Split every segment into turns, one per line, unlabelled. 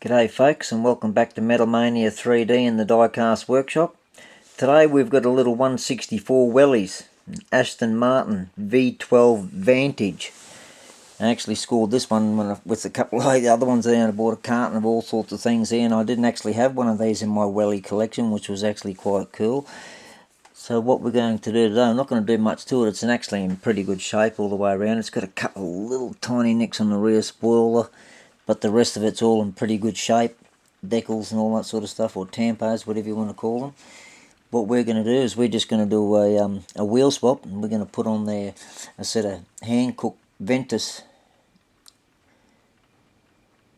G'day folks, and welcome back to Mania 3D in the Diecast workshop. Today we've got a little 164 Wellies, Aston Martin V12 Vantage. I actually scored this one with a couple of the other ones there, and I bought a carton of all sorts of things there, and I didn't actually have one of these in my Welly collection, which was actually quite cool. So what we're going to do today, I'm not going to do much to it. It's actually in pretty good shape all the way around. It's got a couple of little tiny nicks on the rear spoiler, but the rest of it's all in pretty good shape. Decals and all that sort of stuff, or tampos, whatever you want to call them. What we're going to do is we're just going to do a wheel swap, and we're going to put on there a set of Hankook Ventus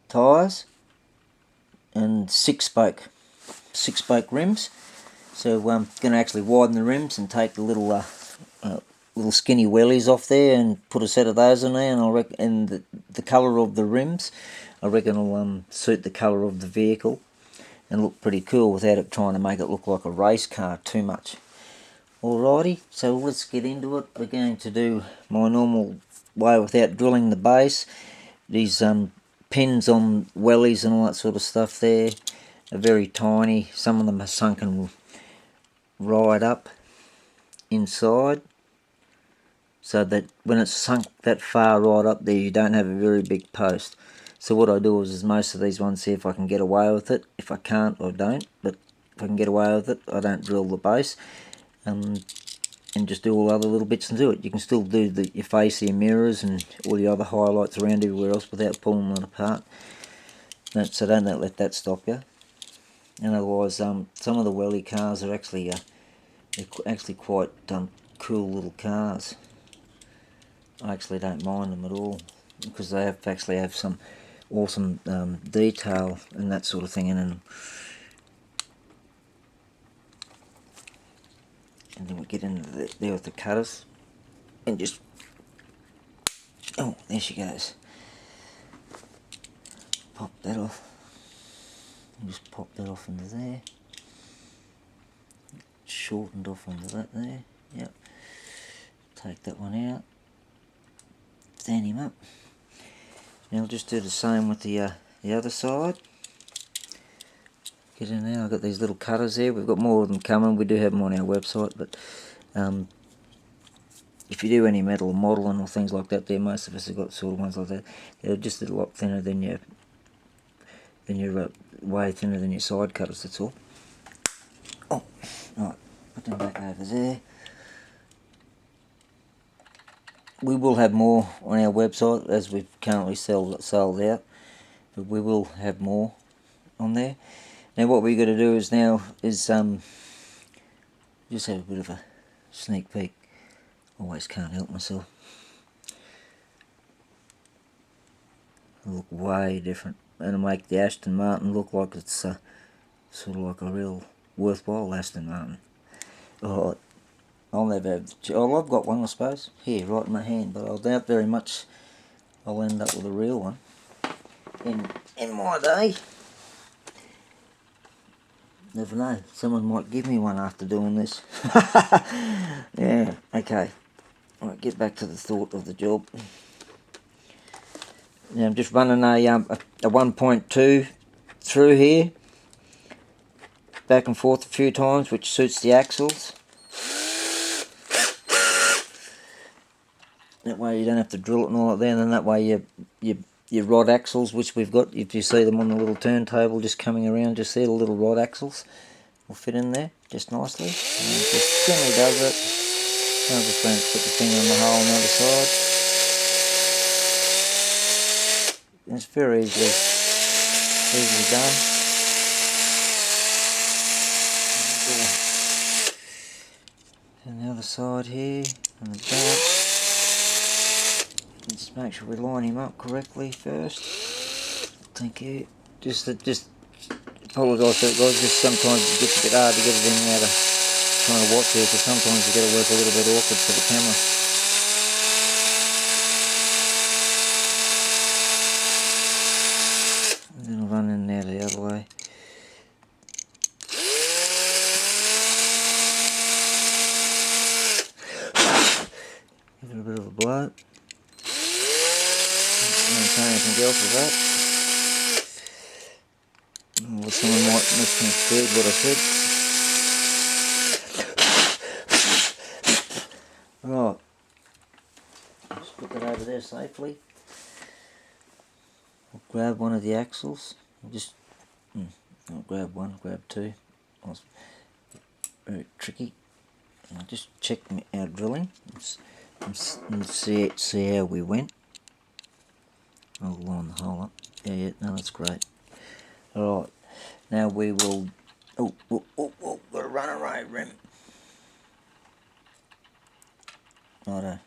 tyres and six spoke rims. So we're going to actually widen the rims and take the little skinny wellies off there and put a set of those in there, and I reckon, and the colour of the rims, I reckon will suit the colour of the vehicle and look pretty cool without it trying to make it look like a race car too much. Alrighty, so let's get into it. We're going to do my normal way without drilling the base. These pins on wellies and all that sort of stuff there are very tiny. Some of them are sunken right up inside, so that when it's sunk that far right up there, you don't have a very big post. So what I do is most of these ones, see if I can get away with it. If I can't, I don't. But if I can get away with it, I don't drill the base, and just do all other little bits and do it. You can still do your face, your mirrors, and all the other highlights around everywhere else without pulling them apart. So don't let that stop you. And otherwise, some of the Welly cars are actually quite cool little cars. I actually don't mind them at all, because they actually have some awesome detail and that sort of thing in them. And then we get into there with the cutters and just, oh, there she goes. Pop that off. And just pop that off into there. Shortened off into that there. Yep. Take that one out. Stand him up. Now I'll just do the same with the other side. Get in there. I've got these little cutters there. We've got more of them coming. We do have them on our website, but if you do any metal modelling or things like that, there, most of us have got sort of ones like that. They're just a lot thinner than your way thinner than your side cutters. That's all. Oh, right. Put them back over there. We will have more on our website, as we've currently sold out, but we will have more on there. Now what we're going to do is just have a bit of a sneak peek. Always can't help myself. It'll look way different, and it'll make the Aston Martin look like it's sort of like a real worthwhile Aston Martin. Alright. I'll never have, oh, I've got one, I suppose, here, right in my hand, but I doubt very much I'll end up with a real one in my day. Never know, someone might give me one after doing this. Yeah, okay. Alright, get back to the thought of the job. Now I'm just running a 1.2 through here, back and forth a few times, which suits the axles. That way you don't have to drill it and all that there, and then that way your rod axles, which we've got, if you see them on the little turntable just coming around, just there, the little rod axles will fit in there just nicely. And it just generally does it. I'm just going to put the finger in the hole on the other side. And it's very easily done. And the other side here, and the back. Just make sure we line him up correctly first. Thank you. Just apologise for it, guys. Just sometimes it gets a bit hard to get everything out of trying to watch here, because sometimes you got to work a little bit awkward for the camera. And then I'll run in and out the other way. Give it a bit of a blow. Don't say anything else with that. heard what I said. Right, just put that over there safely. I'll grab one of the axles. I'll grab one, grab two. It's very tricky. I'll just check our drilling and see how we went. I'll line the hole up. Yeah, no, that's great. Alright, now we will... Oh, got a runaway rim. Righto.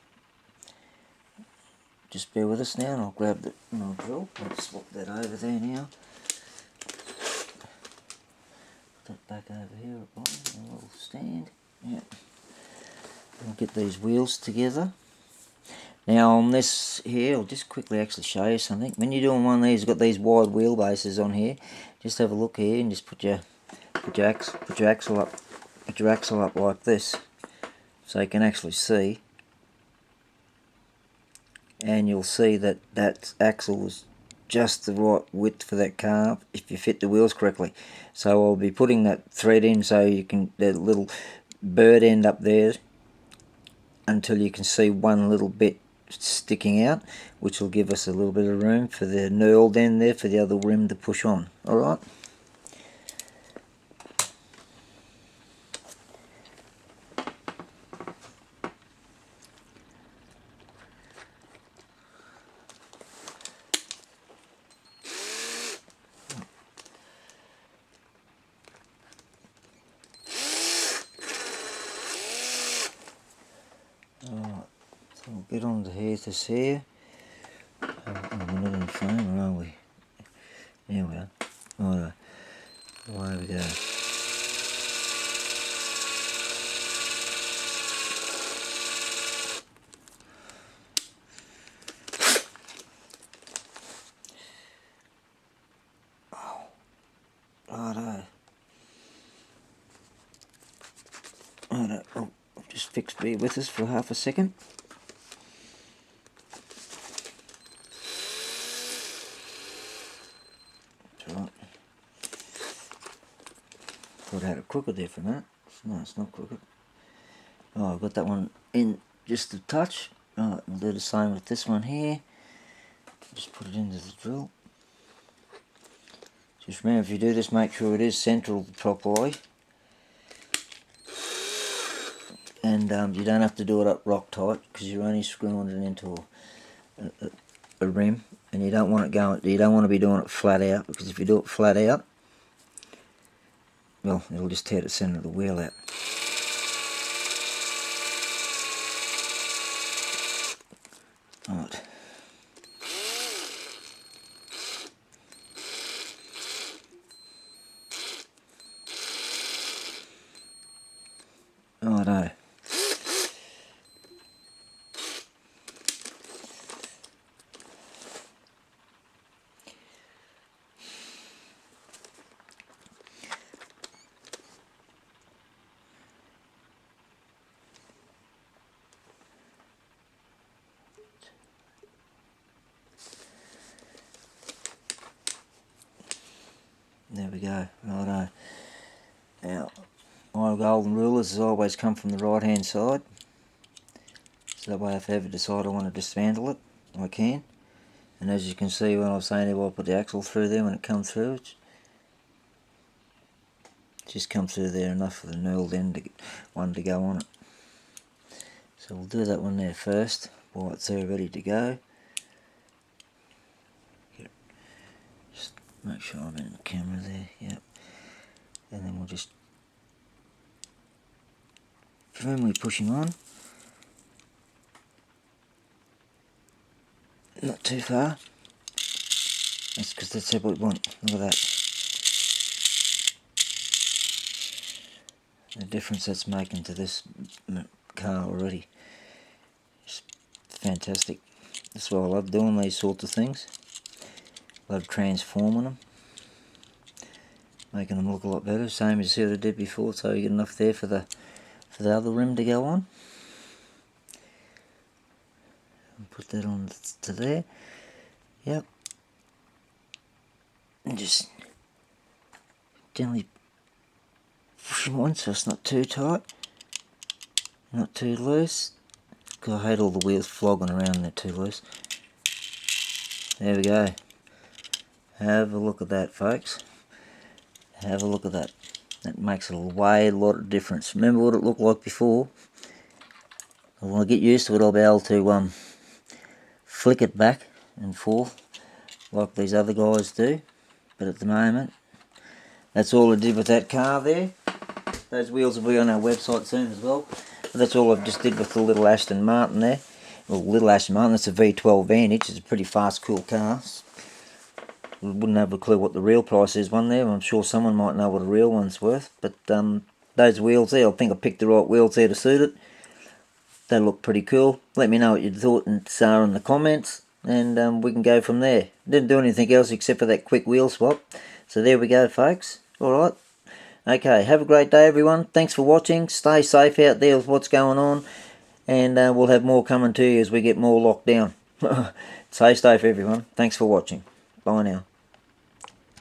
Just bear with us now and I'll grab the drill. I'll swap that over there now. Put that back over here at bottom, a little stand. Yeah. We'll get these wheels together. Now on this here, I'll just quickly actually show you something. When you're doing one of these, you've got these wide wheelbases on here. Just have a look here and just put your axle up like this, so you can actually see. And you'll see that that axle is just the right width for that car if you fit the wheels correctly. So I'll be putting that thread in so you can, that little bird end up there, until you can see one little bit sticking out, which will give us a little bit of room for the knurled end there for the other rim to push on. Alright. So we'll get on to this here. Oh, we're not in frame, are we? There we are. Righto. Away we go. Righto. Righto. Oh, just fixed bear with us for half a second. Right. Thought I had it crooked there for a minute. No, it's not crooked. Oh, I've got that one in just a touch. Right, we'll do the same with this one here. Just put it into the drill. Just remember, if you do this, make sure it is central properly. And you don't have to do it up rock tight, because you're only screwing it into a rim, and you don't want it going. You don't want to be doing it flat out, because if you do it flat out, well, it'll just tear the centre of the wheel out. Right. Righto. There we go. Righto. Now, my golden rulers has always come from the right hand side, so that way if I ever decide I want to dismantle it, I can. And as you can see, when I was saying if I put the axle through there, when it comes through, it's just come through there enough for the knurled end one to go on it. So we'll do that one there first while it's there ready to go. Just make sure I'm in the camera there, yep. And then we'll just firmly push him on. Not too far. That's because that's what we want. Look at that. The difference that's making to this car already. It's fantastic. That's why I love doing these sorts of things. Love transforming them. Making them look a lot better. Same as I did before, so you get enough there for the other rim to go on. And put that on to there. Yep. And just gently pushing one so it's not too tight, not too loose. God, I hate all the wheels flogging around and they're too loose. There we go. Have a look at that, folks. Have a look at that. That makes a lot of difference. Remember what it looked like before? When I get used to it, I'll be able to flick it back and forth like these other guys do. But at the moment, that's all I did with that car there. Those wheels will be on our website soon as well. But that's all I've just did with the little Aston Martin there. Well, little Aston Martin, that's a V12 Vantage. It's a pretty fast, cool car. We wouldn't have a clue what the real price is one there. I'm sure someone might know what a real one's worth. But those wheels there, I think I picked the right wheels there to suit it. They look pretty cool. Let me know what you thought and are in the comments, and we can go from there. Didn't do anything else except for that quick wheel swap. So there we go, folks. Alright. Okay, have a great day, everyone. Thanks for watching. Stay safe out there with what's going on, and we'll have more coming to you as we get more locked down. Stay safe, everyone. Thanks for watching. Bye now.